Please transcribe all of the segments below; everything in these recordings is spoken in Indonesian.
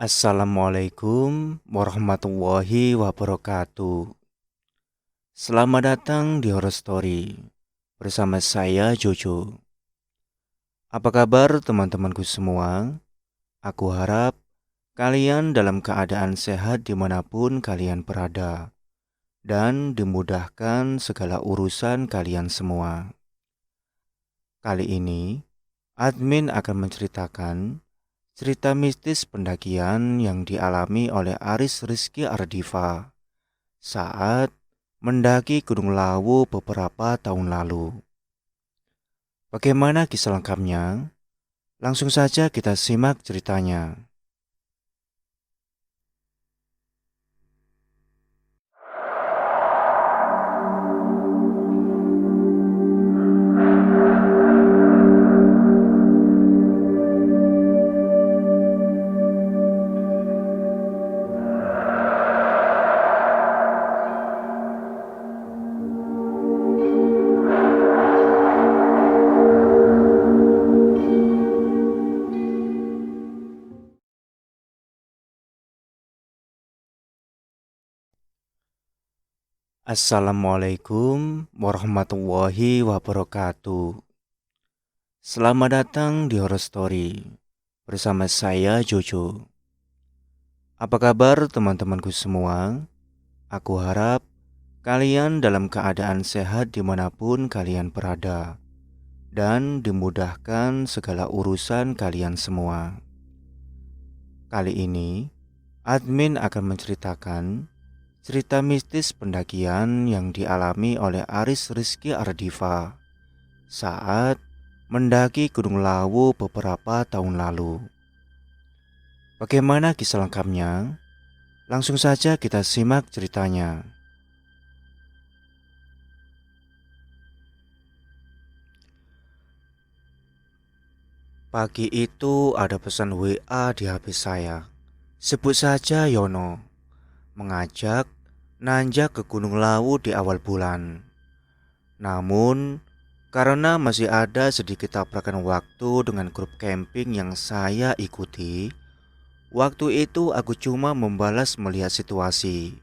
Assalamualaikum warahmatullahi wabarakatuh. Selamat datang di Horror Story bersama saya Jojo. Apa kabar teman-temanku semua? Aku harap kalian dalam keadaan sehat dimanapun kalian berada dan dimudahkan segala urusan kalian semua. Kali ini, admin akan menceritakan cerita mistis pendakian yang dialami oleh Aris Rizky Ardiva saat mendaki Gunung Lawu beberapa tahun lalu. Bagaimana kisah lengkapnya? Langsung saja kita simak ceritanya. Assalamualaikum warahmatullahi wabarakatuh. Selamat datang di Horror Story bersama saya Jojo. Apa kabar teman-temanku semua? Aku harap kalian dalam keadaan sehat dimanapun kalian berada dan dimudahkan segala urusan kalian semua. Kali ini, admin akan menceritakan cerita mistis pendakian yang dialami oleh Aris Rizky Ardiva saat mendaki Gunung Lawu beberapa tahun lalu. Bagaimana kisah lengkapnya? Langsung saja kita simak ceritanya. Pagi itu ada pesan WA di HP saya. Sebut saja Yono. Mengajak nanjak ke Gunung Lawu di awal bulan. Namun, karena masih ada sedikit tabrakan waktu dengan grup camping yang saya ikuti, waktu itu aku cuma membalas melihat situasi.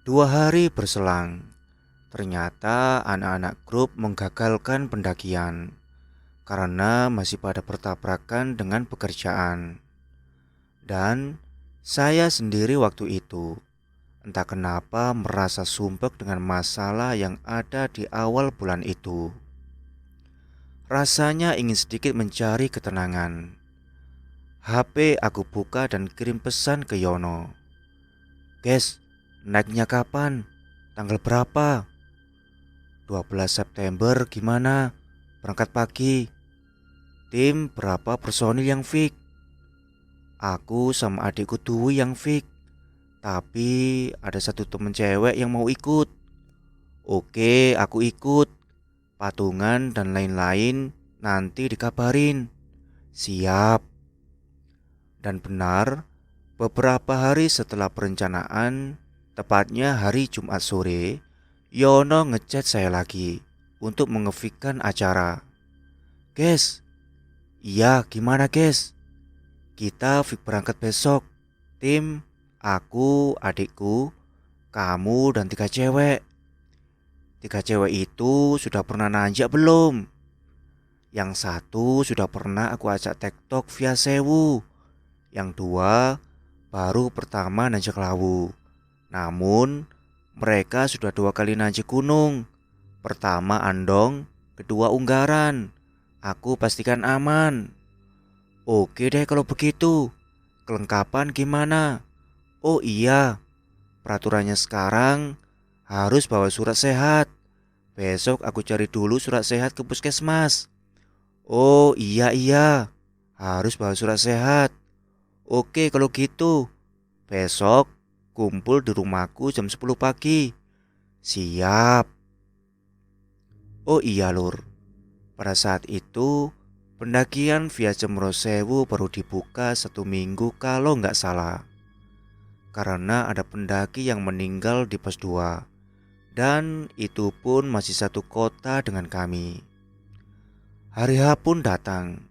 2 hari berselang, ternyata anak-anak grup menggagalkan pendakian karena masih pada bertabrakan dengan pekerjaan. Dan saya sendiri waktu itu entah kenapa merasa sumpek dengan masalah yang ada di awal bulan itu. Rasanya ingin sedikit mencari ketenangan. HP aku buka dan kirim pesan ke Yono. Guys, naiknya kapan? Tanggal berapa? 12 September gimana? Berangkat pagi. Tim berapa personil yang fix? Aku sama adikku Dwi yang fix. Tapi ada satu temen cewek yang mau ikut. Oke, aku ikut. Patungan dan lain-lain nanti dikabarin. Siap. Dan benar, beberapa hari setelah perencanaan, tepatnya hari Jumat sore, Yono ngechat saya lagi untuk mengefikkan acara. Guys, iya gimana guys? Kita fix berangkat besok. Tim, aku, adikku, kamu dan 3 cewek. 3 cewek itu sudah pernah nanjak belum? Yang satu sudah pernah aku ajak TikTok via Sewu. Yang dua baru pertama nanjak Lawu. Namun mereka sudah 2 kali nanjak gunung. Pertama Andong, kedua Unggaran. Aku pastikan aman. Oke deh kalau begitu. Kelengkapan gimana? Oh iya, peraturannya sekarang harus bawa surat sehat. Besok aku cari dulu surat sehat ke puskesmas. Oh iya, harus bawa surat sehat. Oke kalau gitu, besok kumpul di rumahku jam 10 pagi. Siap. Oh iya lur, pada saat itu pendakian via Cemoro Sewu baru dibuka 1 minggu kalau nggak salah. Karena ada pendaki yang meninggal di pos 2. Dan itu pun masih satu kota dengan kami. Hari H pun datang.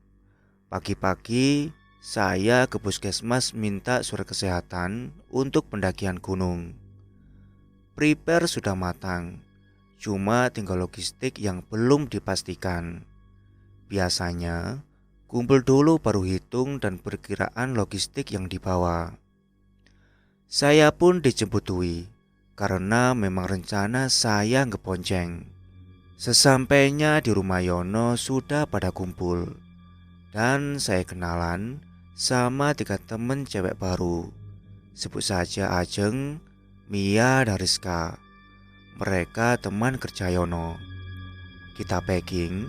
Pagi-pagi saya ke puskesmas minta surat kesehatan untuk pendakian gunung. Prepare sudah matang, cuma tinggal logistik yang belum dipastikan. Biasanya, kumpul dulu baru hitung dan perkiraan logistik yang dibawa. Saya pun dijemput Dwi, karena memang rencana saya ngeponceng. Sesampainya di rumah Yono sudah pada kumpul, dan saya kenalan sama 3 temen cewek baru. Sebut saja Ajeng, Mia, dan Rizka. Mereka teman kerja Yono. Kita packing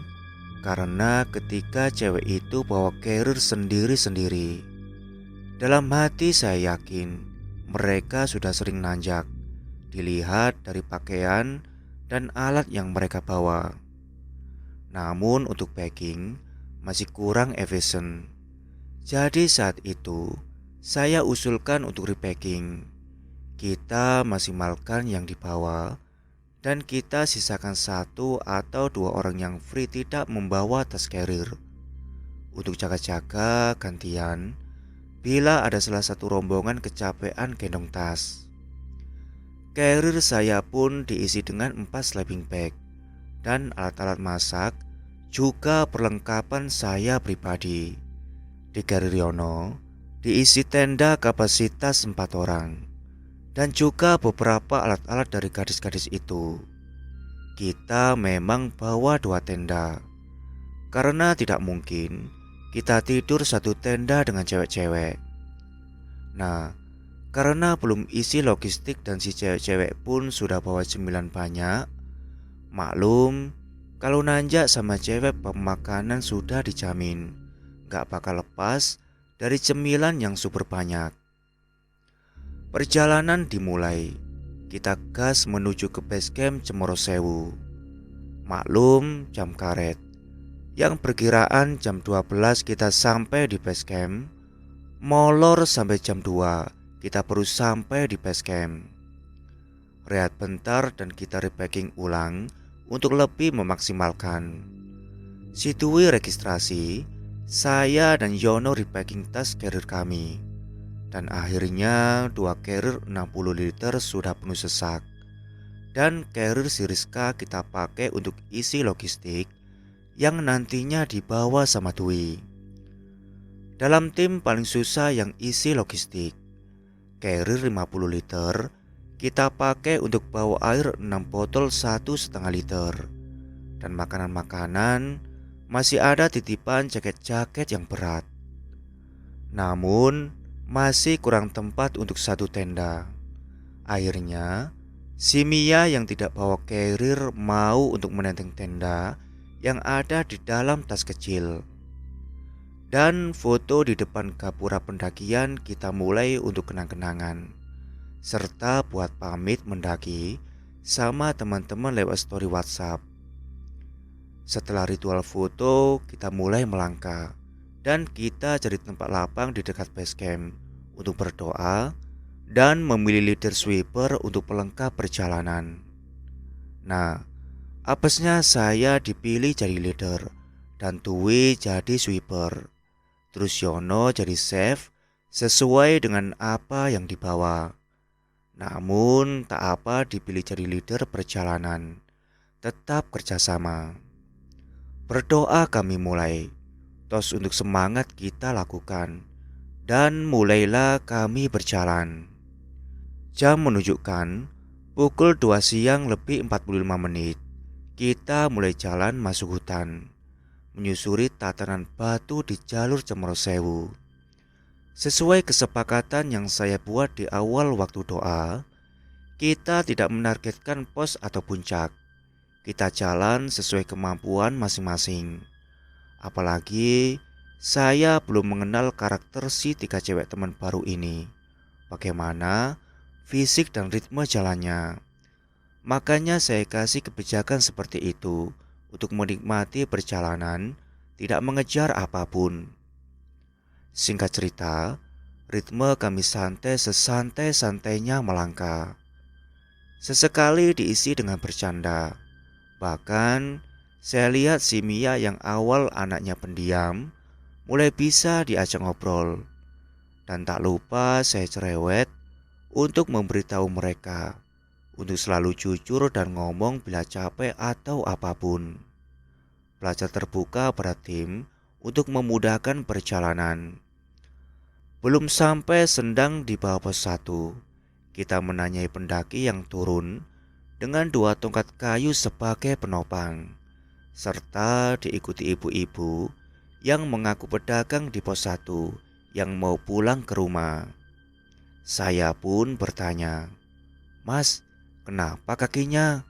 karena ketiga cewek itu bawa carrier sendiri-sendiri. Dalam hati saya yakin mereka sudah sering nanjak, dilihat dari pakaian dan alat yang mereka bawa. Namun untuk packing masih kurang efisien. Jadi saat itu saya usulkan untuk repacking. Kita maksimalkan yang dibawa dan kita sisakan 1 atau 2 orang yang free tidak membawa tas carrier untuk jaga-jaga gantian bila ada salah satu rombongan kecapean gendong tas. Carrier saya pun diisi dengan 4 sleeping bag dan alat-alat masak, juga perlengkapan saya pribadi. Di carrier Yono diisi tenda kapasitas 4 orang dan juga beberapa alat-alat dari gadis-gadis itu. Kita memang bawa 2 tenda karena tidak mungkin kita tidur satu tenda dengan cewek-cewek. Nah, karena belum isi logistik dan si cewek-cewek pun sudah bawa cemilan banyak, maklum kalau nanjak sama cewek pemakanan sudah dijamin gak bakal lepas dari cemilan yang super banyak. Perjalanan dimulai. Kita gas menuju ke base camp Cemoro Sewu. Maklum jam karet. Yang perkiraan jam 12 kita sampai di base camp. Molor sampai jam 2 kita baru sampai di base camp. Rehat bentar dan kita repacking ulang untuk lebih memaksimalkan. Si Dwi registrasi, saya dan Yono repacking tas carrier kami. Dan akhirnya 2 carrier 60 liter sudah penuh sesak. Dan carrier si Rizka kita pakai untuk isi logistik yang nantinya dibawa sama Dwi. Dalam tim paling susah yang isi logistik. Carrier 50 liter kita pakai untuk bawa air 6 botol 1,5 liter. Dan makanan-makanan masih ada titipan jaket-jaket yang berat. Namun masih kurang tempat untuk 1 tenda. Akhirnya si Mia yang tidak bawa carrier mau untuk menenteng tenda yang ada di dalam tas kecil. Dan foto di depan gapura pendakian kita mulai untuk kenang-kenangan, serta buat pamit mendaki sama teman-teman lewat story WhatsApp. Setelah ritual foto, kita mulai melangkah dan kita cari tempat lapang di dekat base camp untuk berdoa dan memilih leader sweeper untuk pelengkap perjalanan. Nah, apesnya saya dipilih jadi leader dan Dwi jadi sweeper. Terus Yono jadi chef sesuai dengan apa yang dibawa. Namun tak apa dipilih jadi leader perjalanan, tetap kerjasama. Berdoa kami mulai, tos untuk semangat kita lakukan. Dan mulailah kami berjalan. Jam menunjukkan pukul 2 siang lebih 45 menit. Kita mulai jalan masuk hutan, menyusuri tatanan batu di jalur Cemoro Sewu. Sesuai kesepakatan yang saya buat di awal waktu doa, kita tidak menargetkan pos atau puncak. Kita jalan sesuai kemampuan masing-masing. Apalagi saya belum mengenal karakter si 3 cewek teman baru ini, bagaimana fisik dan ritme jalannya. Makanya saya kasih kebijakan seperti itu untuk menikmati perjalanan, tidak mengejar apapun. Singkat cerita, ritme kami santai sesantai-santainya melangkah. Sesekali diisi dengan bercanda. Bahkan saya lihat si Mia yang awal anaknya pendiam mulai bisa diajak ngobrol. Dan tak lupa saya cerewet untuk memberitahu mereka untuk selalu jujur dan ngomong bila capek atau apapun. Belajar terbuka pada tim untuk memudahkan perjalanan. Belum sampai Sendang di bawah pos 1, kita menanyai pendaki yang turun dengan 2 tongkat kayu sebagai penopang, serta diikuti ibu-ibu yang mengaku pedagang di pos 1 yang mau pulang ke rumah. Saya pun bertanya, "Mas, kenapa kakinya?"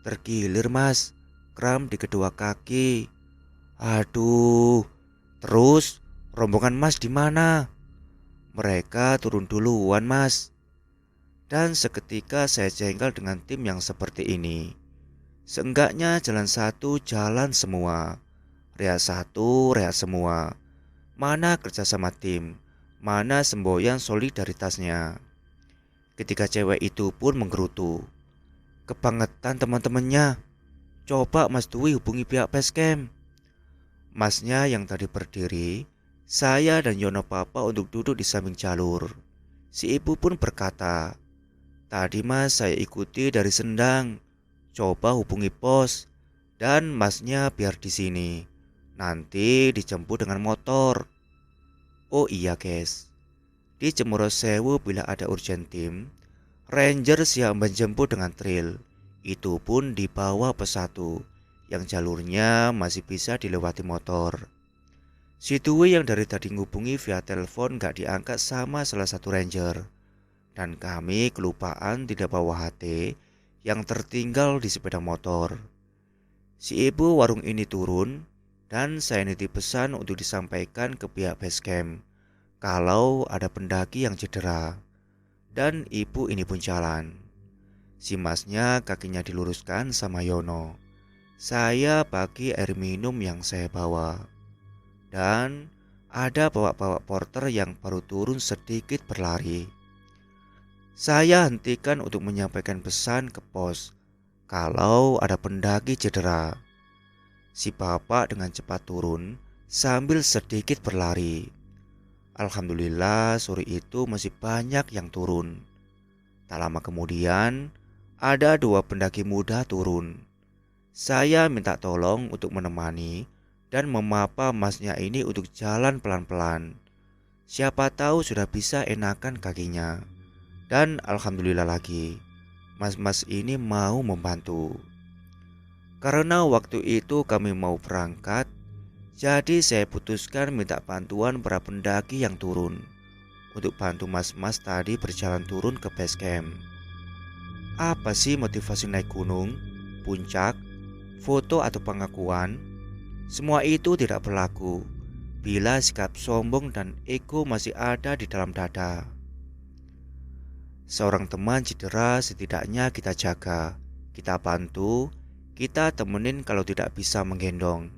"Tergilir mas, kram di kedua kaki." "Aduh, terus rombongan mas di mana?" "Mereka turun duluan mas." Dan seketika saya jengkel dengan tim yang seperti ini. Seenggaknya jalan satu jalan semua, rehat satu rehat semua. Mana kerjasama tim, mana semboyan solidaritasnya. Ketika cewek itu pun menggerutu, "Kebangetan teman-temannya. Coba Mas Dwi hubungi pihak Basecamp." Masnya yang tadi berdiri, saya dan Yono Papa untuk duduk di samping jalur. Si ibu pun berkata, "Tadi mas saya ikuti dari Sendang. Coba hubungi pos. Dan masnya biar di sini. Nanti dijemput dengan motor." Oh iya guys, di Cemoro Sewu bila ada urgent tim, Ranger siap menjemput dengan trail. Itu pun di bawah pesatu yang jalurnya masih bisa dilewati motor. Si Dwi yang dari tadi ngubungi via telepon gak diangkat sama salah satu ranger. Dan kami kelupaan tidak bawa HT yang tertinggal di sepeda motor. Si ibu warung ini turun dan saya nitip pesan untuk disampaikan ke pihak Basecamp kalau ada pendaki yang cedera. Dan ibu ini pun jalan. Si masnya kakinya diluruskan sama Yono. Saya bagi air minum yang saya bawa. Dan ada bawa-bawa porter yang baru turun sedikit berlari. Saya hentikan untuk menyampaikan pesan ke pos kalau ada pendaki cedera. Si bapak dengan cepat turun sambil sedikit berlari. Alhamdulillah sore itu masih banyak yang turun. Tak lama kemudian ada 2 pendaki muda turun. Saya minta tolong untuk menemani dan memapa masnya ini untuk jalan pelan-pelan. Siapa tahu sudah bisa enakan kakinya. Dan alhamdulillah lagi, mas-mas ini mau membantu. Karena waktu itu kami mau berangkat, jadi saya putuskan minta bantuan para pendaki yang turun untuk bantu mas-mas tadi berjalan turun ke base camp. Apa sih motivasi naik gunung, puncak, foto atau pengakuan? Semua itu tidak berlaku bila sikap sombong dan ego masih ada di dalam dada. Seorang teman cedera setidaknya kita jaga, kita bantu, kita temenin kalau tidak bisa menggendong.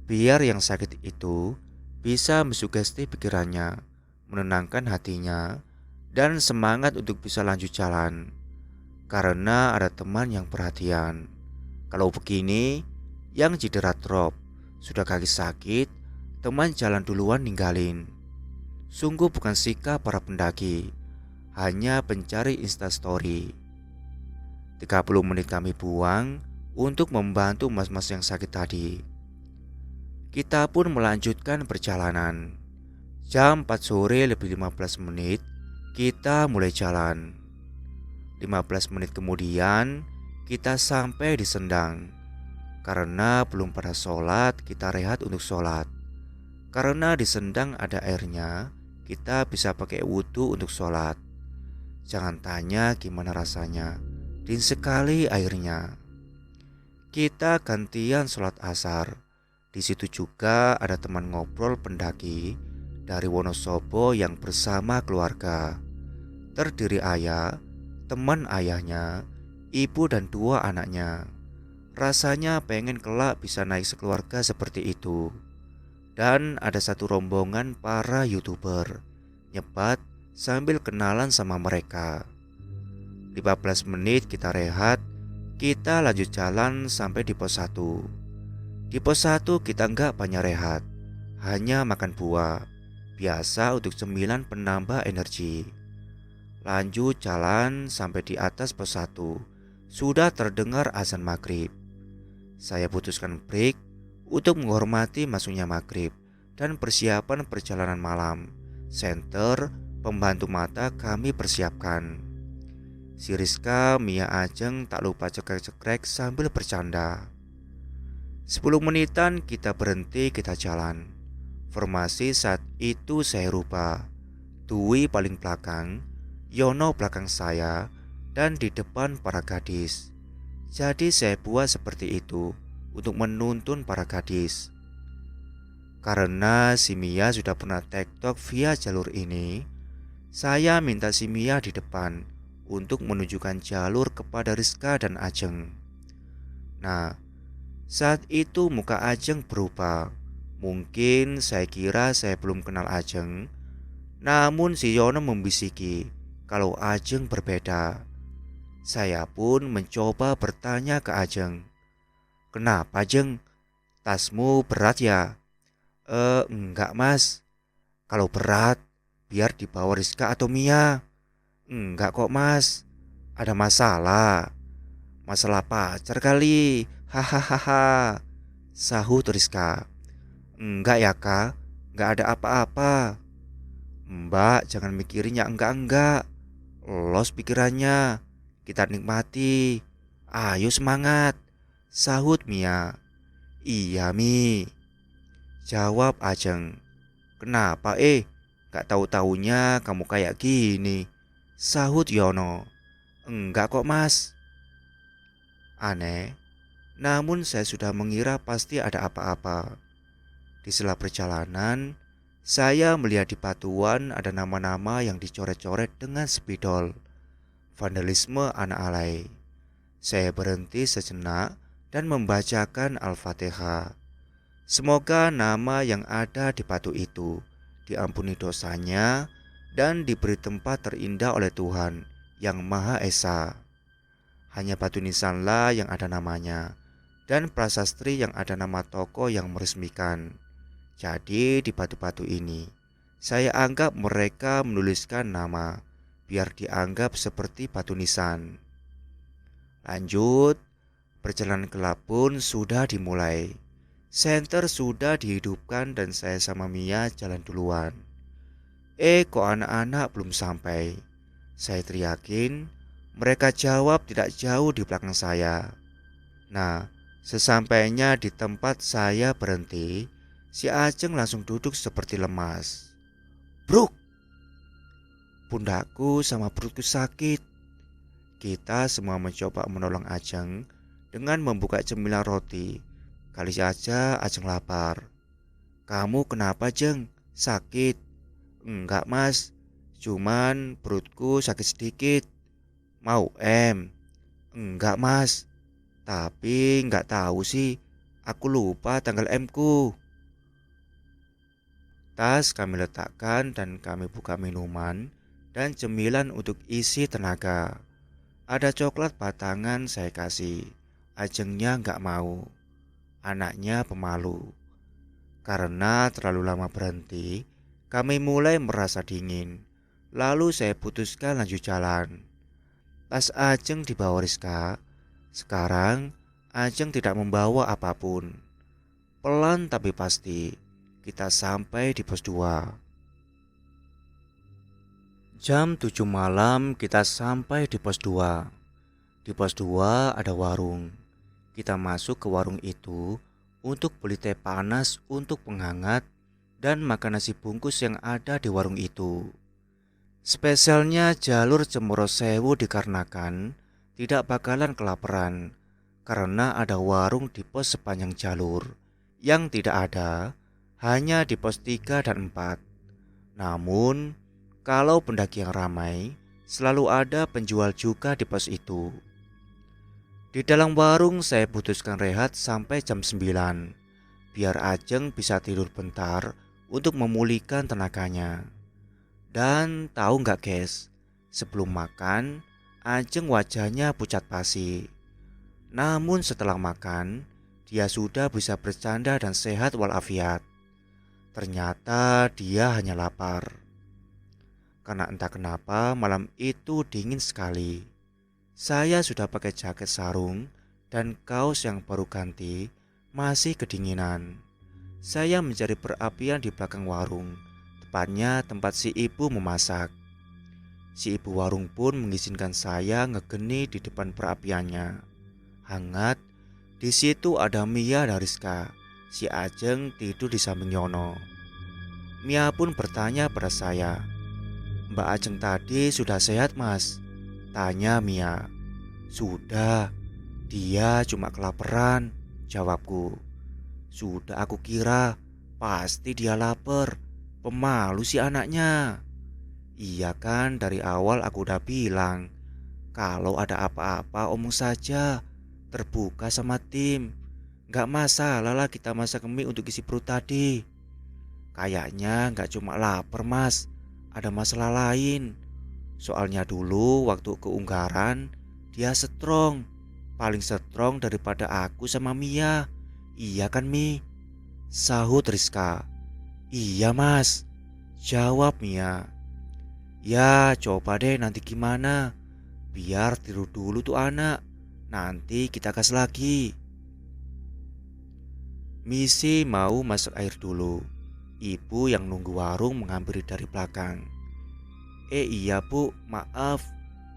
Biar yang sakit itu bisa mensugesti pikirannya, menenangkan hatinya, dan semangat untuk bisa lanjut jalan. Karena ada teman yang perhatian. Kalau begini, yang cedera drop, sudah kaki sakit, teman jalan duluan ninggalin. Sungguh bukan sikap para pendaki, hanya pencari instastory. 30 menit kami buang untuk membantu mas-mas yang sakit tadi. Kita pun melanjutkan perjalanan. Jam 4 sore lebih 15 menit, kita mulai jalan. 15 menit kemudian, kita sampai di Sendang. Karena belum pada sholat, kita rehat untuk sholat. Karena di Sendang ada airnya, kita bisa pakai wudhu untuk sholat. Jangan tanya gimana rasanya, dingin sekali airnya. Kita gantian sholat asar. Di situ juga ada teman ngobrol pendaki dari Wonosobo yang bersama keluarga. Terdiri ayah, teman ayahnya, ibu dan 2 anaknya. Rasanya pengen kelak bisa naik sekeluarga seperti itu. Dan ada satu rombongan para YouTuber nyebat sambil kenalan sama mereka. 15 menit kita rehat, kita lanjut jalan sampai di pos 1. Di pos 1 kita nggak banyak rehat, hanya makan buah, biasa untuk cemilan penambah energi. Lanjut jalan sampai di atas pos 1, sudah terdengar azan maghrib. Saya putuskan break untuk menghormati masuknya maghrib dan persiapan perjalanan malam. Senter, pembantu mata kami persiapkan. Si Rizka, Mia, Ajeng tak lupa cekrek-cekrek sambil bercanda. 10 menitan kita berhenti, kita jalan. Formasi saat itu saya rubah. Dwi paling belakang, Yono belakang saya, dan di depan para gadis. Jadi saya buat seperti itu untuk menuntun para gadis. Karena si Mia sudah pernah tektok via jalur ini, saya minta si Mia di depan untuk menunjukkan jalur kepada Rizka dan Ajeng. Nah, saat itu muka Ajeng berubah. Mungkin saya kira saya belum kenal Ajeng, namun si Yono membisiki kalau Ajeng berbeda. Saya pun mencoba bertanya ke Ajeng, "Kenapa Ajeng? Tasmu berat ya?" Enggak mas. Kalau berat, biar dibawa Rizka atau Mia." "Enggak kok mas. Ada masalah. Masalah pacar kali. Hahaha," sahut Rizka. "Enggak ya kak, enggak ada apa-apa." "Mbak jangan mikirin yang enggak-enggak. Los pikirannya. Kita nikmati. Ayo semangat," sahut Mia. "Iya Mi," jawab Ajeng. "Kenapa gak tahu-taunya kamu kayak gini," sahut Yono. "Enggak kok mas." Aneh, namun saya sudah mengira pasti ada apa-apa. Di sela perjalanan, saya melihat di batuan ada nama-nama yang dicoret-coret dengan spidol. Vandalisme anak alay. Saya berhenti sejenak dan membacakan Al-Fatihah. Semoga nama yang ada di batu itu diampuni dosanya dan diberi tempat terindah oleh Tuhan yang Maha Esa. Hanya batu nisanlah yang ada namanya, dan prasastri yang ada nama toko yang meresmikan. Jadi di batu-batu ini, saya anggap mereka menuliskan nama, biar dianggap seperti batu nisan. Lanjut, perjalanan gelap pun sudah dimulai. Senter sudah dihidupkan dan saya sama Mia jalan duluan. Kok anak-anak belum sampai? Saya teriakin. Mereka jawab tidak jauh di belakang saya. Nah, sesampainya di tempat saya berhenti, si Ajeng langsung duduk seperti lemas. "Bruk!" Pundakku sama perutku sakit. Kita semua mencoba menolong Ajeng dengan membuka cemilan roti. Kali saja Ajeng lapar. "Kamu kenapa Jeng? Sakit?" "Enggak mas, cuman perutku sakit sedikit." "Mau em?" "Enggak mas, tapi enggak tahu sih, aku lupa tanggal M-ku." Tas kami letakkan dan kami buka minuman dan cemilan untuk isi tenaga. Ada coklat batangan saya kasih. Ajengnya enggak mau. Anaknya pemalu. Karena terlalu lama berhenti, kami mulai merasa dingin. Lalu saya putuskan lanjut jalan. Tas Ajeng dibawa Rizka. Sekarang Ajeng tidak membawa apapun. Pelan tapi pasti, kita sampai di pos 2. Jam 7 malam kita sampai di pos 2. Di pos 2 ada warung. Kita masuk ke warung itu untuk beli teh panas untuk penghangat dan makan nasi bungkus yang ada di warung itu. Spesialnya jalur Cemoro Sewu dikarenakan tidak bakalan kelaparan karena ada warung di pos sepanjang jalur. Yang tidak ada hanya di pos 3 dan 4. Namun kalau pendaki yang ramai, selalu ada penjual juga di pos itu. Di dalam warung saya putuskan rehat sampai jam 9, biar Ajeng bisa tidur bentar untuk memulihkan tenaganya. Dan tahu nggak guys, sebelum makan, Ajeng wajahnya pucat pasi. Namun setelah makan, dia sudah bisa bercanda dan sehat walafiat. Ternyata dia hanya lapar. Karena entah kenapa malam itu dingin sekali. Saya sudah pakai jaket sarung dan kaos yang baru ganti, masih kedinginan. Saya mencari perapian di belakang warung, tepatnya tempat si ibu memasak. Si ibu warung pun mengizinkan saya ngegeni di depan perapiannya. Hangat, di situ ada Mia dan Rizka. Si Ajeng tidur di samping Yono. Mia pun bertanya pada saya, "Mbak Ajeng tadi sudah sehat, Mas?" Tanya Mia. "Sudah, dia cuma kelaparan," jawabku. "Sudah aku kira, pasti dia lapar. Pemalu si anaknya." "Iya kan, dari awal aku udah bilang, kalau ada apa-apa omong saja, terbuka sama tim. Gak masalah lah kita masak mie untuk isi perut tadi." "Kayaknya gak cuma lapar, Mas, ada masalah lain. Soalnya dulu waktu keunggaran, dia strong, paling strong daripada aku sama Mia. Iya kan, Mi?" sahut Rizka. "Iya, Mas," jawab Mia. "Ya coba deh nanti gimana, biar tidur dulu tuh anak, nanti kita gas lagi." Misi mau masak air dulu. Ibu yang nunggu warung menghampiri dari belakang. Iya bu, maaf.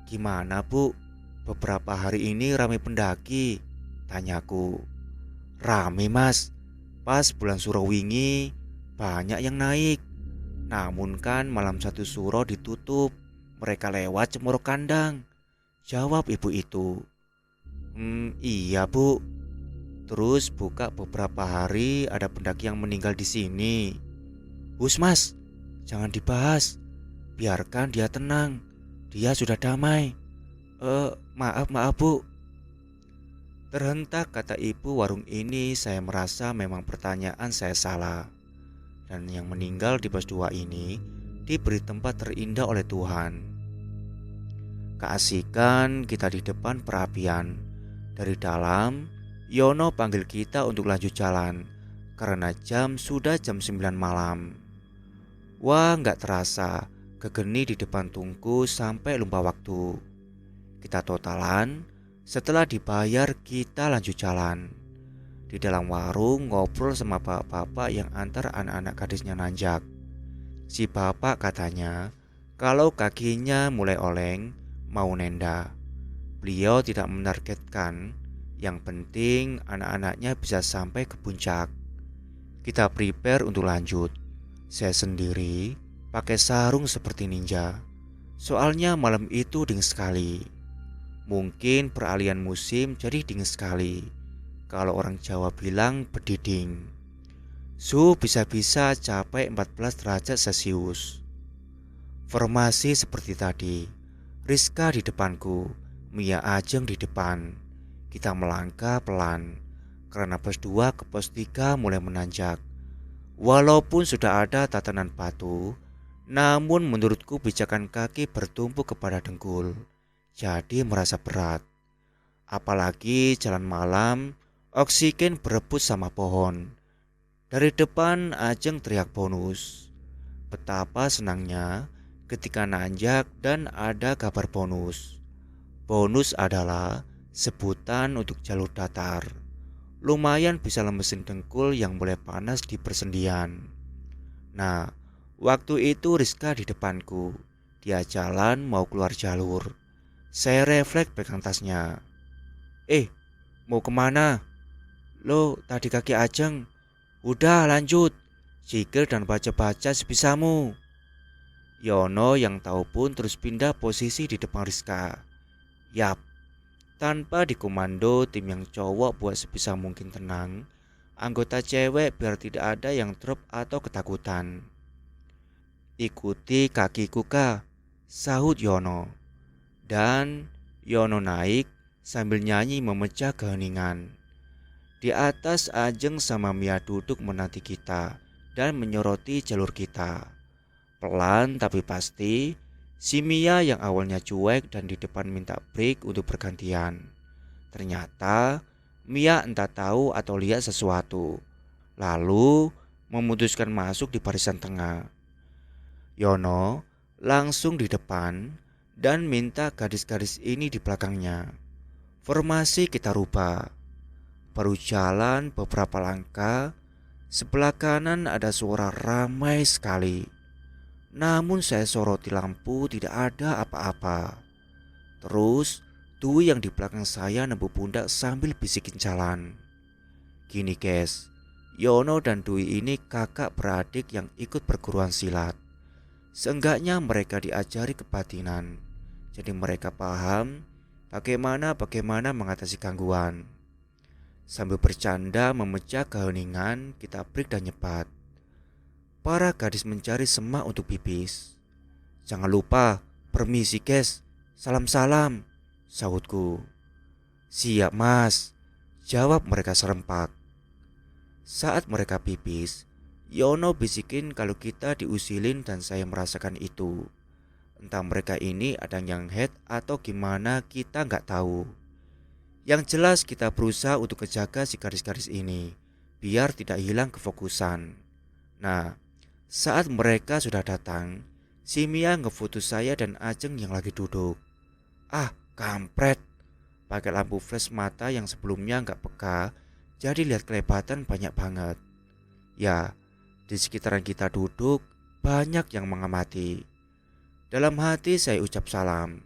Gimana bu, beberapa hari ini ramai pendaki?" tanyaku. "Rame mas, pas bulan suro wingi banyak yang naik. Namun kan malam satu suro ditutup, mereka lewat Cemoro Kandang," jawab ibu itu. Iya bu. Terus buka beberapa hari ada pendaki yang meninggal di sini." "Hus mas, jangan dibahas. Biarkan dia tenang. Dia sudah damai." Maaf bu." Terhentak kata ibu warung ini, saya merasa memang pertanyaan saya salah. Dan yang meninggal di pos 2 ini diberi tempat terindah oleh Tuhan. Keasikan kita di depan perapian. Dari dalam, Yono panggil kita untuk lanjut jalan karena sudah jam 9 malam. Wah, nggak terasa, kegeni di depan tungku sampai lupa waktu. Kita totalan, setelah dibayar kita lanjut jalan. Di dalam warung ngobrol sama bapak-bapak yang antar anak-anak gadisnya nanjak. Si bapak katanya kalau kakinya mulai oleng mau nenda. Beliau tidak menargetkan, yang penting anak-anaknya bisa sampai ke puncak. Kita prepare untuk lanjut. Saya sendiri pakai sarung seperti ninja. Soalnya malam itu dingin sekali. Mungkin peralihan musim jadi dingin sekali. Kalau orang Jawa bilang bediding. Suhu bisa-bisa capai 14 derajat Celcius. Formasi seperti tadi. Rizka di depanku, Mia Ajeng di depan. Kita melangkah pelan karena pos 2 ke pos 3 mulai menanjak. Walaupun sudah ada tatanan batu, namun menurutku pijakan kaki bertumpuk kepada dengkul, jadi merasa berat. Apalagi jalan malam, oksigen berebut sama pohon. Dari depan Ajeng teriak bonus. Betapa senangnya ketika nanjak dan ada kabar bonus. Bonus adalah sebutan untuk jalur datar. Lumayan bisa lemesin dengkul yang mulai panas di persendian. Nah, waktu itu Rizka di depanku. Dia jalan mau keluar jalur. Saya refleks pegang tasnya. Mau kemana?" "Lo, tadi kaki Ajeng." "Udah lanjut, zikir dan baca-baca sebisamu." Yono yang tahu pun terus pindah posisi di depan Rizka. Yap, tanpa dikomando tim yang cowok buat sebisa mungkin tenang, anggota cewek biar tidak ada yang drop atau ketakutan. "Ikuti kakiku kak," sahut Yono. Dan Yono naik sambil nyanyi memecah keheningan. Di atas Ajeng sama Mia duduk menanti kita dan menyoroti jalur kita. Pelan tapi pasti, si Mia yang awalnya cuek dan di depan minta break untuk bergantian. Ternyata Mia entah tahu atau lihat sesuatu. Lalu memutuskan masuk di barisan tengah. Yono langsung di depan dan minta gadis-gadis ini di belakangnya. Formasi kita rubah. Baru jalan beberapa langkah, sebelah kanan ada suara ramai sekali. Namun saya soroti lampu, tidak ada apa-apa. Terus Dwi yang di belakang saya nembuk pundak sambil bisikin jalan. Gini guys, Yono dan Dwi ini kakak beradik yang ikut perguruan silat. Seenggaknya mereka diajari kebatinan. Jadi mereka paham bagaimana mengatasi gangguan. Sambil bercanda memecah keheningan, kita break dan nyebat. Para gadis mencari semak untuk pipis. Jangan lupa, permisi guys, salam-salam, sahutku. Siap mas, jawab mereka serempak. Saat mereka pipis, Yono bisikin kalau kita diusilin dan saya merasakan itu. Entah mereka ini ada yang head atau gimana kita nggak tahu. Yang jelas kita berusaha untuk menjaga si garis-garis ini, biar tidak hilang kefokusan. Nah, saat mereka sudah datang, si Mia ngefoto saya dan Ajeng yang lagi duduk. Ah, kampret. Pakai lampu flash mata yang sebelumnya nggak peka, jadi lihat kelebatan banyak banget. Ya, di sekitaran kita duduk, banyak yang mengamati. Dalam hati saya ucap salam.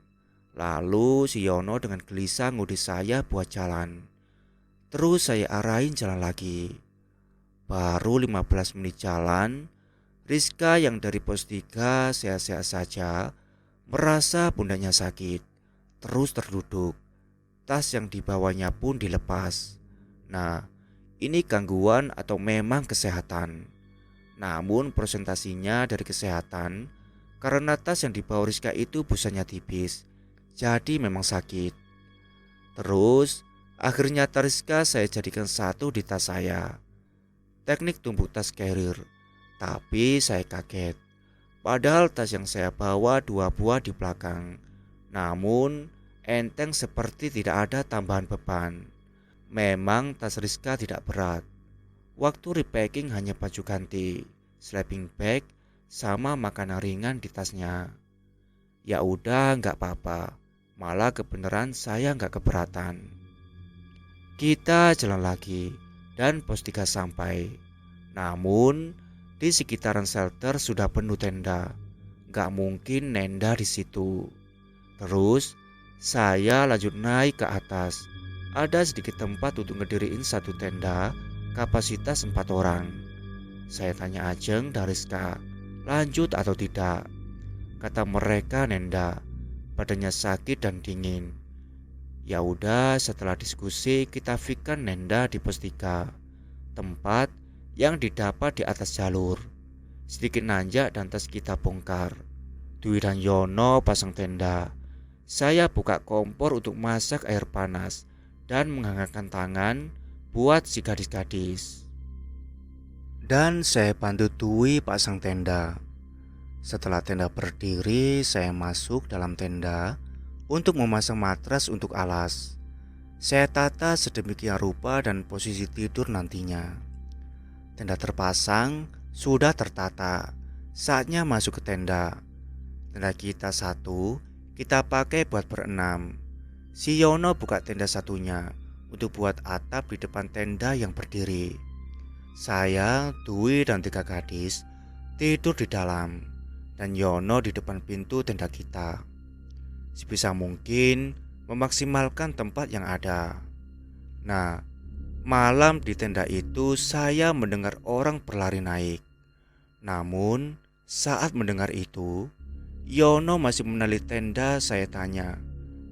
Lalu si Yono dengan gelisah ngudis saya buat jalan. Terus saya arahin jalan lagi. Baru 15 menit jalan, Rizka yang dari pos 3 sehat-sehat saja merasa pundaknya sakit. Terus terduduk. Tas yang dibawanya pun dilepas. Nah, ini gangguan atau memang kesehatan? Namun presentasinya dari kesehatan, karena tas yang dibawa Rizka itu busanya tipis, jadi memang sakit. Terus akhirnya tas Rizka saya jadikan satu di tas saya. Teknik tumpuk tas carrier. Tapi saya kaget. Padahal tas yang saya bawa 2 buah di belakang. Namun enteng seperti tidak ada tambahan beban. Memang tas Rizka tidak berat. Waktu repacking hanya baju ganti, sleeping bag, sama makanan ringan di tasnya. Ya udah nggak apa-apa. Malah kebenaran saya nggak keberatan. Kita jalan lagi dan pos 3 sampai. Namun di sekitaran shelter sudah penuh tenda. Nggak mungkin nenda di situ. Terus saya lanjut naik ke atas. Ada sedikit tempat untuk ngediriin satu tenda kapasitas 4 orang. Saya tanya Ajeng dan Rizka, lanjut atau tidak? Kata mereka nenda, badannya sakit dan dingin. Ya udah, setelah diskusi kita fikirkan nenda di pos 3, tempat yang didapat di atas jalur. Sedikit nanjak dan tas kita bongkar. Dwi dan Yono pasang tenda. Saya buka kompor untuk masak air panas dan menghangatkan tangan buat si gadis-gadis. Dan saya bantu Dwi pasang tenda. Setelah tenda berdiri, saya masuk dalam tenda untuk memasang matras untuk alas. Saya tata sedemikian rupa dan posisi tidur nantinya. Tenda terpasang, sudah tertata. Saatnya masuk ke tenda. Tenda kita satu, kita pakai buat berenam. Si Yono buka tenda satunya untuk buat atap di depan tenda yang berdiri. Saya, Dwi dan 3 gadis tidur di dalam dan Yono di depan pintu tenda kita. Sebisa mungkin memaksimalkan tempat yang ada. Nah, malam di tenda itu saya mendengar orang berlari naik. Namun saat mendengar itu, Yono masih menali tenda. Saya tanya,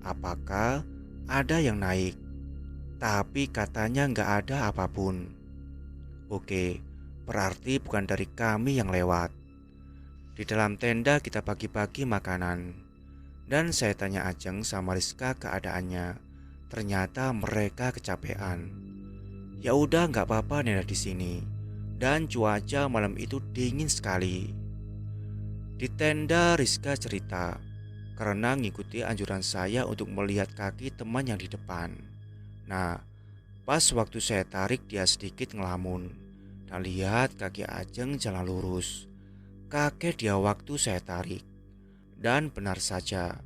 apakah ada yang naik? Tapi katanya nggak ada apapun. Oke, berarti bukan dari kami yang lewat. Di dalam tenda kita bagi-bagi makanan. Dan saya tanya Ajeng sama Rizka keadaannya. Ternyata mereka kecapean. Ya udah nggak apa-apa nenda di sini. Dan cuaca malam itu dingin sekali. Di tenda Rizka cerita karena ngikuti anjuran saya untuk melihat kaki teman yang di depan. Nah, pas waktu saya tarik dia sedikit ngelamun dan lihat kaki Ajeng jalan lurus. Kaget dia waktu saya tarik. Dan benar saja,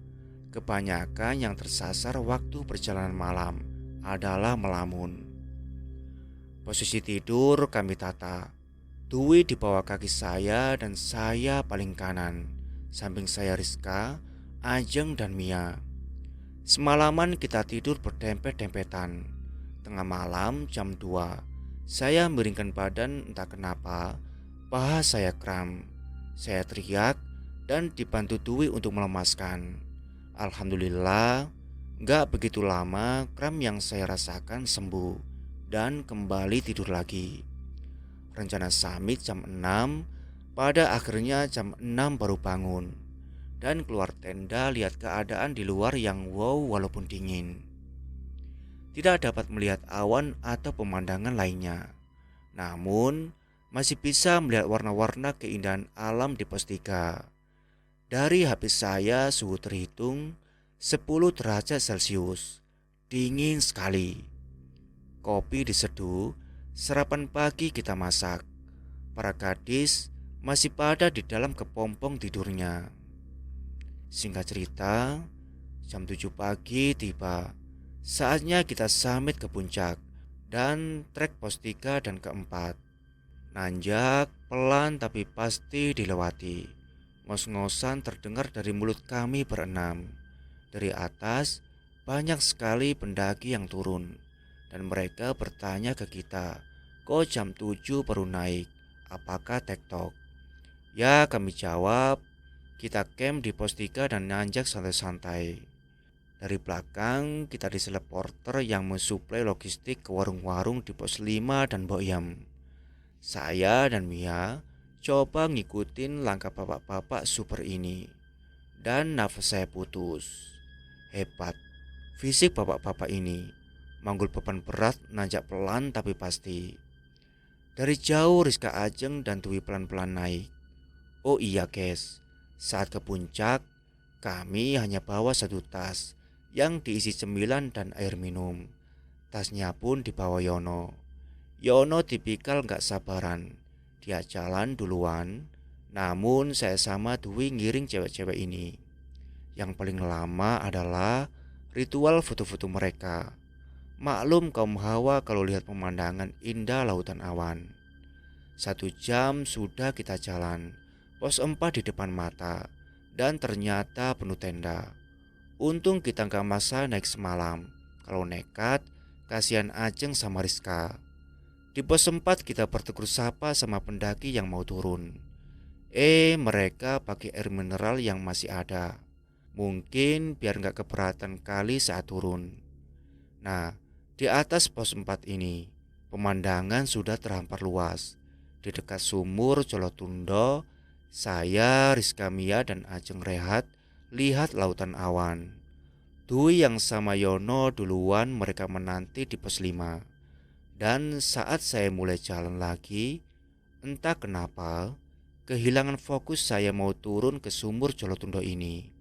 kebanyakan yang tersasar waktu perjalanan malam adalah melamun. Posisi tidur kami tata. Dwi di bawah kaki saya dan saya paling kanan. Samping saya Rizka, Ajeng dan Mia. Semalaman kita tidur berdempet-dempetan. Tengah malam jam 2, saya miringkan badan entah kenapa, paha saya kram. Saya teriak dan dibantu Dwi untuk melemaskan. Alhamdulillah, gak begitu lama kram yang saya rasakan sembuh dan kembali tidur lagi. Rencana summit jam 6, pada akhirnya jam 6 baru bangun. Dan keluar tenda lihat keadaan di luar yang wow walaupun dingin. Tidak dapat melihat awan atau pemandangan lainnya. Namun, masih bisa melihat warna-warna keindahan alam di pos 3. Dari HP saya suhu terhitung 10 derajat Celcius. Dingin sekali. Kopi diseduh, sarapan pagi kita masak. Para gadis masih pada di dalam kepompong tidurnya. Singkat cerita, jam 7 pagi tiba. Saatnya kita summit ke puncak dan trek pos 3 dan keempat. Nanjak, pelan tapi pasti dilewati. Ngos-ngosan terdengar dari mulut kami berenam. Dari atas, banyak sekali pendaki yang turun. Dan mereka bertanya ke kita, kok jam 7 baru naik? Apakah tektok? Ya kami jawab, kita camp di pos 3 dan nanjak santai-santai. Dari belakang kita diselip porter yang mensuplai logistik ke warung-warung di pos 5 dan Boyam. Saya dan Mia coba ngikutin langkah bapak-bapak super ini. Dan nafas saya putus. Hebat, fisik bapak-bapak ini. Manggul beban berat nanjak pelan tapi pasti. Dari jauh Rizka Ajeng dan Dwi pelan-pelan naik. Oh iya guys, saat ke puncak kami hanya bawa satu tas yang diisi cemilan dan air minum. Tasnya pun dibawa Yono. Yono tipikal gak sabaran. Dia jalan duluan. Namun saya sama Dwi ngiring cewek-cewek ini. Yang paling lama adalah ritual foto-foto mereka. Maklum kaum Hawa kalau lihat pemandangan indah lautan awan. 1 jam sudah kita jalan. Pos 4 di depan mata. Dan ternyata penuh tenda. Untung kita gak masa naik semalam. Kalau nekat, kasihan Ajeng sama Rizka. Di pos 4 kita bertegur sapa sama pendaki yang mau turun. Mereka pakai air mineral yang masih ada. Mungkin biar gak keberatan kali saat turun. Nah, di atas pos 4 ini, pemandangan sudah terhampar luas. Di dekat sumur Jolotundo, saya, Rizka Mia dan Ajeng rehat, lihat lautan awan. Dwi yang sama Yono duluan mereka menanti di pos 5. Dan saat saya mulai jalan lagi, entah kenapa, kehilangan fokus saya mau turun ke sumur Jolotundo ini.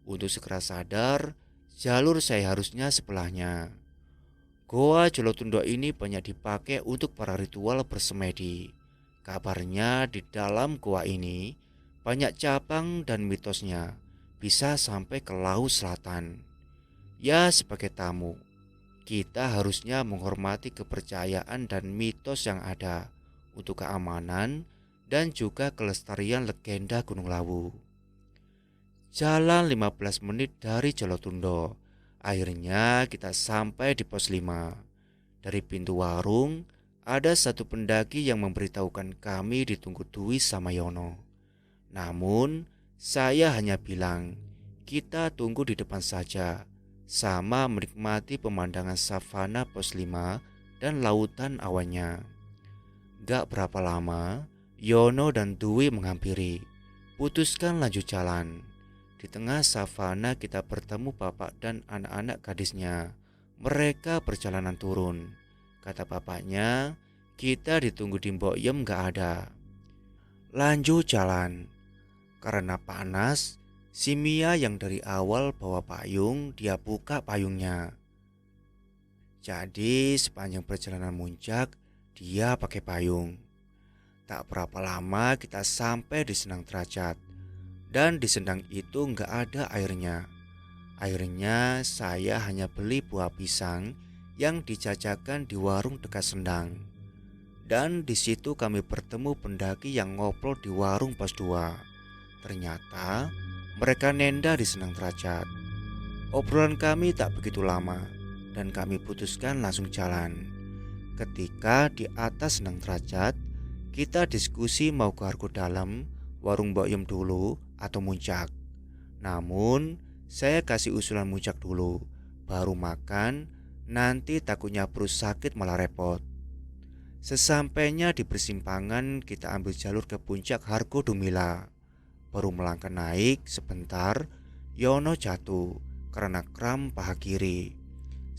Untuk segera sadar, jalur saya harusnya sebelahnya. Goa Jolotundo ini banyak dipakai untuk para ritual bersemedi. Kabarnya di dalam goa ini banyak cabang dan mitosnya, bisa sampai ke Laut Selatan. Ya sebagai tamu, kita harusnya menghormati kepercayaan dan mitos yang ada untuk keamanan dan juga kelestarian legenda Gunung Lawu. Jalan 15 menit dari Jolotundo. Akhirnya kita sampai di pos 5. Dari pintu warung, ada satu pendaki yang memberitahukan kami ditunggu Dwi sama Yono. Namun, saya hanya bilang, kita tunggu di depan saja, sama menikmati pemandangan savana pos 5 dan lautan awannya. Gak berapa lama, Yono dan Dwi menghampiri. Putuskan lanjut jalan. Di tengah savana kita bertemu bapak dan anak-anak gadisnya. Mereka perjalanan turun. Kata bapaknya, kita ditunggu di Mbok Yem gak ada. Lanjut jalan. Karena panas, si Mia yang dari awal bawa payung, dia buka payungnya. Jadi sepanjang perjalanan muncak, dia pakai payung. Tak berapa lama kita sampai di Sendang Derajat. Dan di sendang itu nggak ada airnya. Akhirnya saya hanya beli buah pisang yang dijajakan di warung dekat Sendang. Dan di situ kami bertemu pendaki yang ngobrol di warung pos 2. Ternyata mereka nenda di Sendang Derajat. Obrolan kami tak begitu lama dan kami putuskan langsung jalan. Ketika di atas Sendang Derajat, kita diskusi mau ke Argo Dalam, warung Mbok Yem dulu atau Muncak. Namun saya kasih usulan Muncak dulu, baru makan, nanti takutnya perut sakit malah repot. Sesampainya di persimpangan kita ambil jalur ke puncak Hargo Dumila. Baru melangkah naik sebentar, Yono jatuh karena kram paha kiri.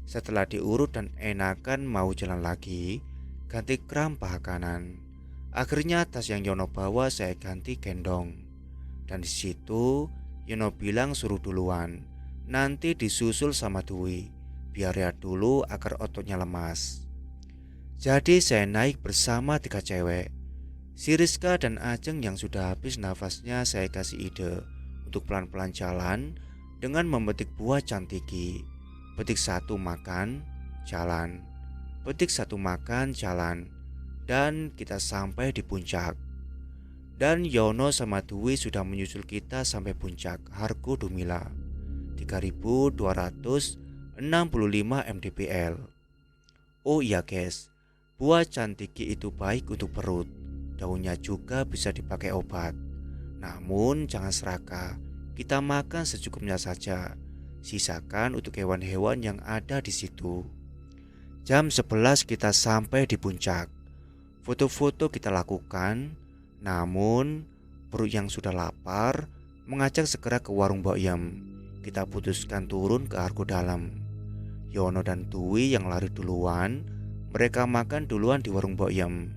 Setelah diurut dan enakan mau jalan lagi, ganti kram paha kanan. Akhirnya tas yang Yono bawa saya ganti gendong. Dan di situ Yono bilang suruh duluan, nanti disusul sama Dwi, biar lihat dulu agar ototnya lemas. Jadi saya naik bersama 3 cewek. Si Rizka dan Ajeng yang sudah habis nafasnya saya kasih ide untuk pelan-pelan jalan dengan memetik buah cantiki. Petik 1 makan, jalan. Petik 1 makan, jalan. Dan kita sampai di puncak. Dan Yono sama Dwi sudah menyusul kita sampai puncak Hargo Dumila 3265 mdpl. Oh iya guys, buah cantiki itu baik untuk perut. Daunnya juga bisa dipakai obat. Namun jangan serakah, kita makan secukupnya saja. Sisakan untuk hewan-hewan yang ada di situ. Jam 11 kita sampai di puncak. Foto-foto kita lakukan. Namun perut yang sudah lapar mengajak segera ke warung Mbok Yem. Kita putuskan turun ke Argo Dalam. Yono dan Dwi yang lari duluan, mereka makan duluan di warung Mbok Yem.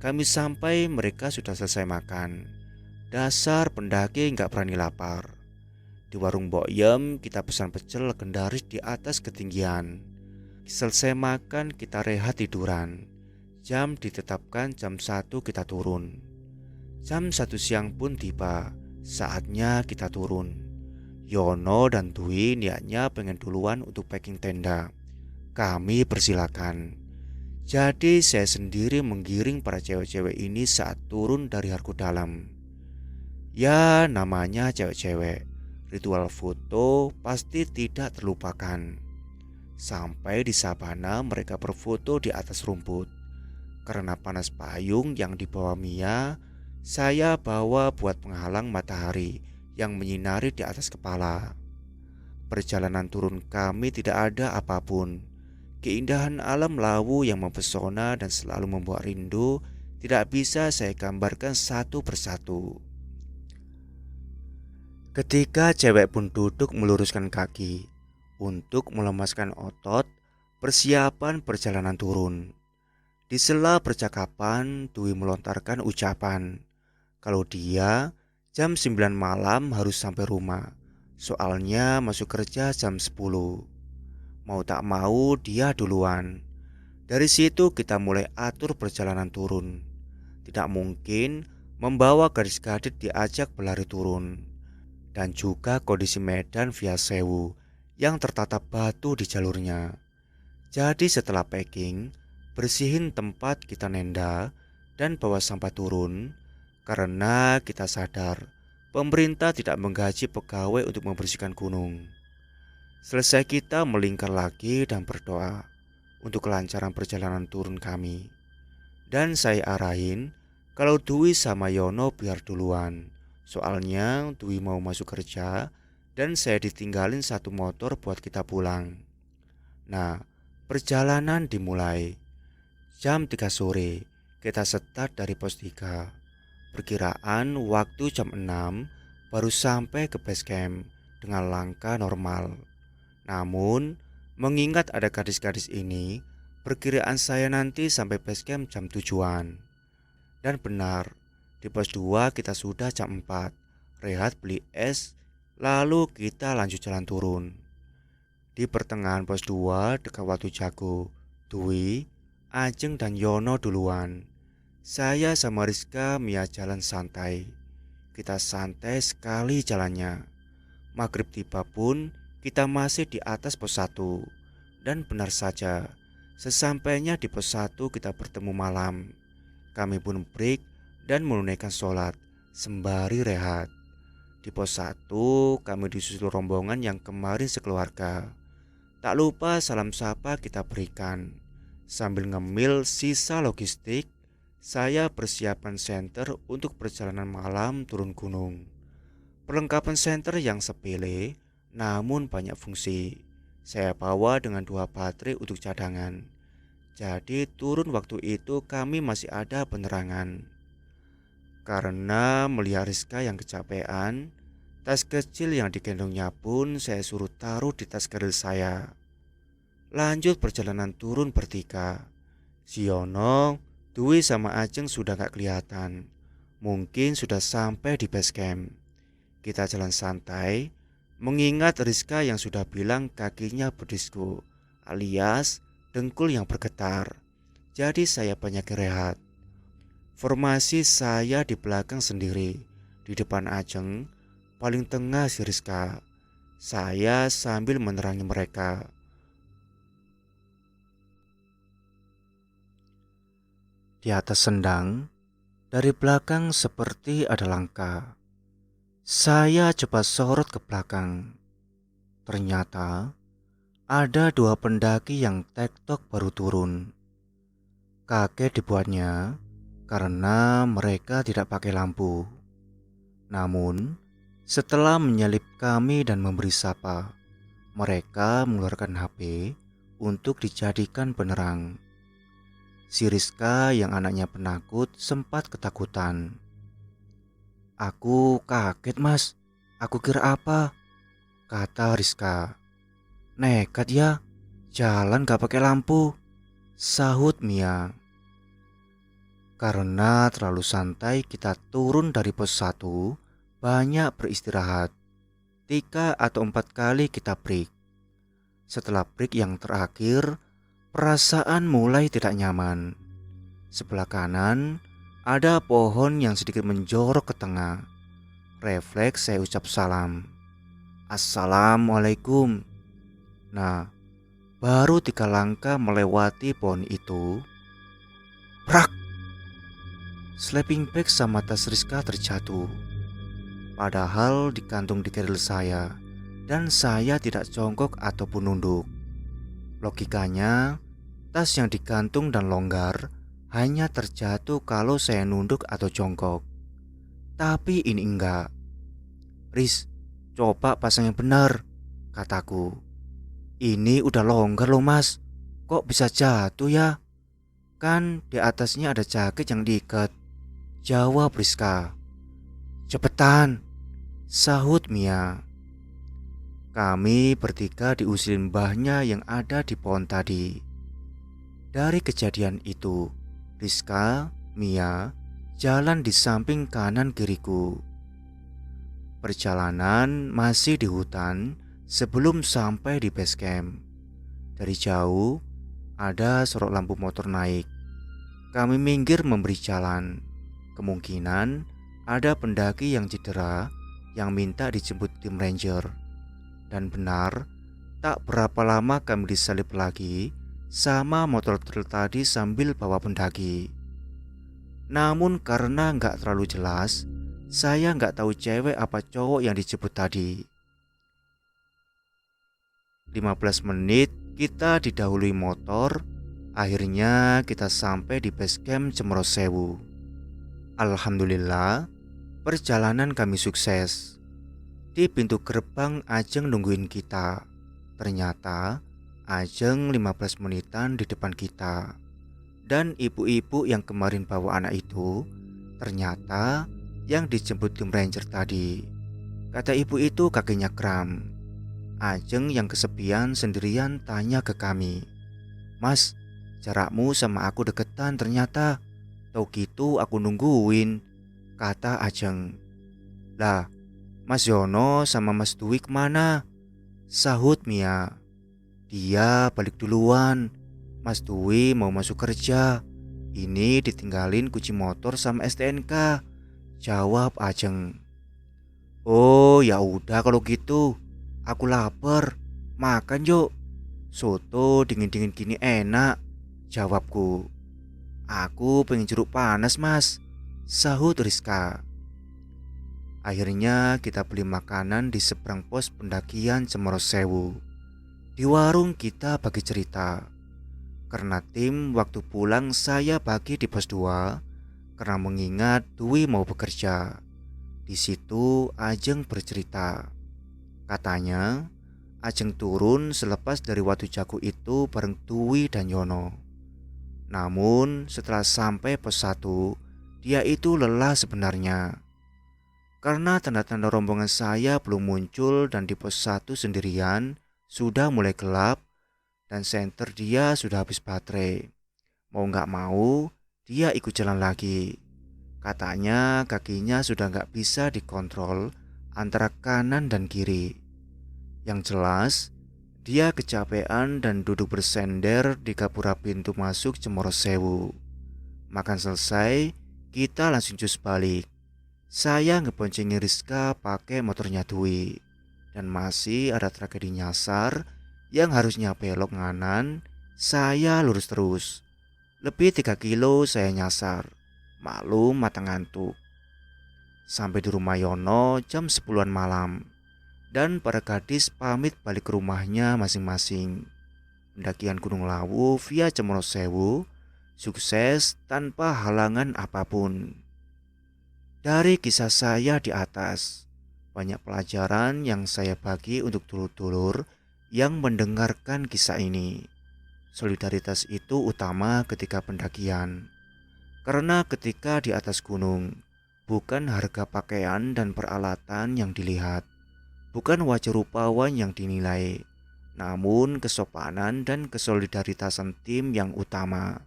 Kami sampai mereka sudah selesai makan. Dasar pendaki nggak berani lapar. Di warung Mbok Yem kita pesan pecel legendaris di atas ketinggian. Selesai makan kita rehat tiduran. Jam ditetapkan jam 1 kita turun. Jam 1 siang pun tiba, saatnya kita turun. Yono dan Dwi niatnya pengen duluan untuk packing tenda. Kami persilakan. Jadi saya sendiri menggiring para cewek-cewek ini saat turun dari Hargo Dalam. Ya namanya cewek-cewek, ritual foto pasti tidak terlupakan. Sampai di sabana mereka berfoto di atas rumput. Karena panas payung yang dibawa Mia, saya bawa buat penghalang matahari yang menyinari di atas kepala. Perjalanan turun kami tidak ada apapun. Keindahan alam lawu yang mempesona dan selalu membuat rindu tidak bisa saya gambarkan satu persatu. Ketika cewek pun duduk meluruskan kaki untuk melemaskan otot, persiapan perjalanan turun. Di sela percakapan, Dwi melontarkan ucapan kalau dia jam 9 malam harus sampai rumah. Soalnya masuk kerja jam 10. Mau tak mau dia duluan. Dari situ kita mulai atur perjalanan turun. Tidak mungkin membawa gadis-gadis diajak berlari turun. Dan juga kondisi medan via Sewu yang tertatap batu di jalurnya. Jadi setelah packing, bersihin tempat kita nenda dan bawa sampah turun. Karena kita sadar pemerintah tidak menggaji pegawai untuk membersihkan gunung. Selesai kita melingkar lagi dan berdoa untuk kelancaran perjalanan turun kami. Dan saya arahin kalau Dwi sama Yono biar duluan. Soalnya Dwi mau masuk kerja dan saya ditinggalin satu motor buat kita pulang. Nah, perjalanan dimulai. Jam 3 sore kita start dari pos 3. Perkiraan waktu jam 6 baru sampai ke base camp dengan langkah normal. Namun mengingat ada gadis-gadis ini, perkiraan saya nanti sampai base camp jam 7-an. Dan benar, di pos 2 kita sudah jam 4, rehat beli es, lalu kita lanjut jalan turun. Di pertengahan pos 2 dekat Watu Jago, Dwi, Ajeng dan Yono duluan. Saya sama Rizka Mia jalan santai. Kita santai sekali jalannya. Maghrib tiba pun kita masih di atas pos 1. Dan benar saja, sesampainya di pos 1 kita bertemu malam. Kami pun break dan menunaikan sholat sembari rehat. Di pos 1 kami disusul rombongan yang kemarin sekeluarga. Tak lupa salam sapa kita berikan. Sambil ngemil sisa logistik, saya persiapan senter untuk perjalanan malam turun gunung. Perlengkapan senter yang sepele namun banyak fungsi. Saya bawa dengan 2 baterai untuk cadangan. Jadi turun waktu itu kami masih ada penerangan. Karena melihat Rizka yang kecapean, tas kecil yang digendongnya pun saya suruh taruh di tas keril saya. Lanjut perjalanan turun bertiga. Siono, Dwi sama Ajeng sudah gak kelihatan. Mungkin sudah sampai di base camp. Kita jalan santai, mengingat Rizka yang sudah bilang kakinya berdisku, alias dengkul yang bergetar. Jadi saya banyak rehat. Formasi saya di belakang sendiri, di depan Ajeng, paling tengah si Rizka. Saya sambil menerangi mereka. Di atas sendang, dari belakang seperti ada langkah. Saya coba sorot ke belakang. Ternyata ada 2 pendaki yang tektok baru turun. Kaget dibuatnya karena mereka tidak pakai lampu. Namun, setelah menyalip kami dan memberi sapa, mereka mengeluarkan HP untuk dijadikan penerang. Si Rizka yang anaknya penakut sempat ketakutan. "Aku kaget mas, aku kira apa?" kata Rizka. "Nekat ya, jalan gak pakai lampu," sahut Mia. Karena terlalu santai kita turun dari pos 1, banyak beristirahat. 3 atau 4 kali kita break. Setelah break yang terakhir, perasaan mulai tidak nyaman. Sebelah kanan ada pohon yang sedikit menjorok ke tengah. Refleks saya ucap salam. "Assalamualaikum." Nah, baru 3 langkah melewati pohon itu, prak! Sleeping bag sama tas Rizka terjatuh. Padahal digantung di keril saya, dan saya tidak jongkok ataupun nunduk. Logikanya, tas yang digantung dan longgar hanya terjatuh kalau saya nunduk atau jongkok. Tapi ini enggak. "Riz, coba pasang yang benar," kataku. "Ini udah longgar loh mas, kok bisa jatuh ya? Kan di atasnya ada jaket yang diikat," jawab Rizka. "Cepetan," sahut Mia. Kami bertiga diusilin mbahnya yang ada di pohon tadi. Dari kejadian itu, Rizka, Mia jalan di samping kanan kiriku. Perjalanan masih di hutan sebelum sampai di base camp. Dari jauh ada sorot lampu motor naik. Kami minggir memberi jalan. Kemungkinan ada pendaki yang cedera yang minta dijemput tim ranger. Dan benar, tak berapa lama kami disalip lagi sama motor trail tadi sambil bawa pendaki. Namun karena nggak terlalu jelas, saya nggak tahu cewek apa cowok yang dijemput tadi. 15 menit kita didahului motor. Akhirnya kita sampai di base camp Cemorosewu. Alhamdulillah, perjalanan kami sukses. Di pintu gerbang Ajeng nungguin kita. Ternyata Ajeng 15 menitan di depan kita. Dan ibu-ibu yang kemarin bawa anak itu ternyata yang dijemput tim ranger tadi. Kata ibu itu kakinya kram. Ajeng yang kesepian sendirian tanya ke kami, "Mas, jarakmu sama aku deketan ternyata. Tau gitu aku nungguin," kata Ajeng. "Lah, Mas Yono sama Mas Dwi kemana?" sahut Mia. "Dia balik duluan. Mas Dwi mau masuk kerja. Ini ditinggalin kunci motor sama STNK, jawab Ajeng. Oh ya udah kalau gitu, aku lapar, makan yuk. Soto dingin-dingin gini enak, jawabku. Aku pengen jeruk panas mas, sahut Rizka. Akhirnya kita beli makanan di seberang pos pendakian Cemoro Sewu. Di warung kita bagi cerita. Karena tim waktu pulang saya bagi di pos 2 karena mengingat Dwi mau bekerja. Di situ Ajeng bercerita. Katanya Ajeng turun selepas dari Watu Jago itu bareng Dwi dan Yono. Namun setelah sampai pos 1, dia itu lelah sebenarnya. Karena tanda-tanda rombongan saya belum muncul dan di pos 1 sendirian sudah mulai gelap dan senter dia sudah habis baterai. Mau gak mau, dia ikut jalan lagi. Katanya kakinya sudah gak bisa dikontrol antara kanan dan kiri. Yang jelas, dia kecapean dan duduk bersender di gapura pintu masuk Cemoro Sewu. Makan selesai, kita langsung cus balik. Saya ngeboncengin Rizka pakai motornya Dwi. Dan masih ada tragedi nyasar yang harusnya belok nganan, saya lurus terus. Lebih 3 kilo saya nyasar. Maklum mata ngantuk. Sampai di rumah Yono jam 10-an malam. Dan para gadis pamit balik ke rumahnya masing-masing. Pendakian Gunung Lawu via Cemoro Sewu sukses tanpa halangan apapun. Dari kisah saya di atas, banyak pelajaran yang saya bagi untuk dulur-dulur yang mendengarkan kisah ini. Solidaritas itu utama ketika pendakian. Karena ketika di atas gunung, bukan harga pakaian dan peralatan yang dilihat, bukan wajah rupawan yang dinilai, namun kesopanan dan kesolidaritasan tim yang utama.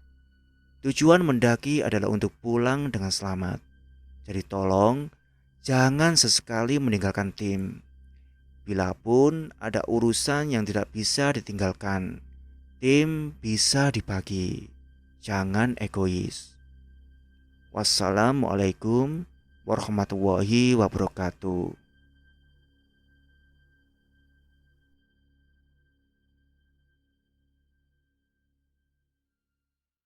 Tujuan mendaki adalah untuk pulang dengan selamat. Jadi tolong, jangan sesekali meninggalkan tim. Bila pun ada urusan yang tidak bisa ditinggalkan, tim bisa dibagi. Jangan egois. Wassalamualaikum warahmatullahi wabarakatuh.